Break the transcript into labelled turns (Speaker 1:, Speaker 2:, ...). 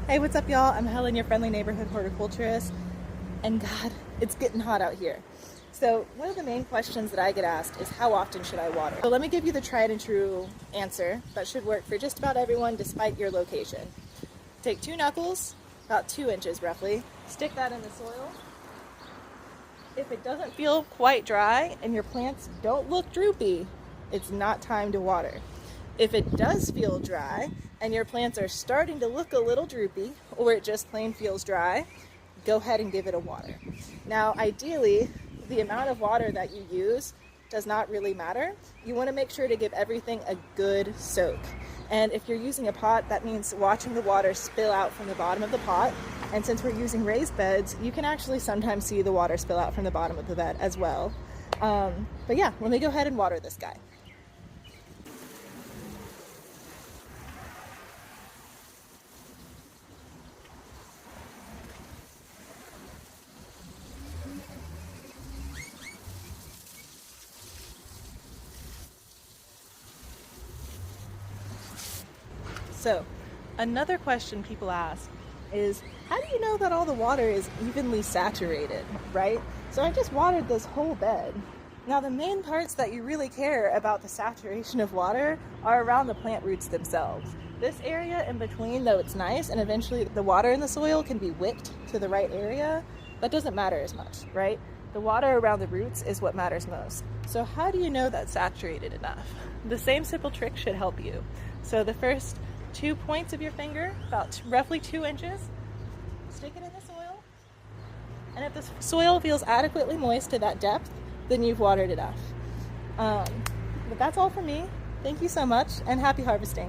Speaker 1: Hey, what's up, y'all? I'm Helen, your friendly neighborhood horticulturist, and God, it's getting hot out here. So one of the main questions that I get asked is how often should I water? So let me give you the tried and true answer that should work for just about everyone despite your location. Take 2 knuckles, about 2 inches roughly, stick that in the soil. If it doesn't feel quite dry and your plants don't look droopy, it's not time to water. If it does feel dry and your plants are starting to look a little droopy, or it just plain feels dry, go ahead and give it a water. Now, ideally, the amount of water that you use does not really matter. You want to make sure to give everything a good soak. And if you're using a pot, that means watching the water spill out from the bottom of the pot. And since we're using raised beds, you can actually sometimes see the water spill out from the bottom of the bed as well. But yeah, let me go ahead and water this guy. So, another question people ask is, how do you know that all the water is evenly saturated, right? So I just watered this whole bed. Now the main parts that you really care about the saturation of water are around the plant roots themselves. This area in between, though it's nice, and eventually the water in the soil can be whipped to the right area, that doesn't matter as much, right? The water around the roots is what matters most. So how do you know that's saturated enough? The same simple trick should help you. So the first 2 points of your finger, about roughly 2 inches, stick it in the soil, and if the soil feels adequately moist to that depth, then you've watered enough. But that's all for me. Thank you so much, and happy harvesting.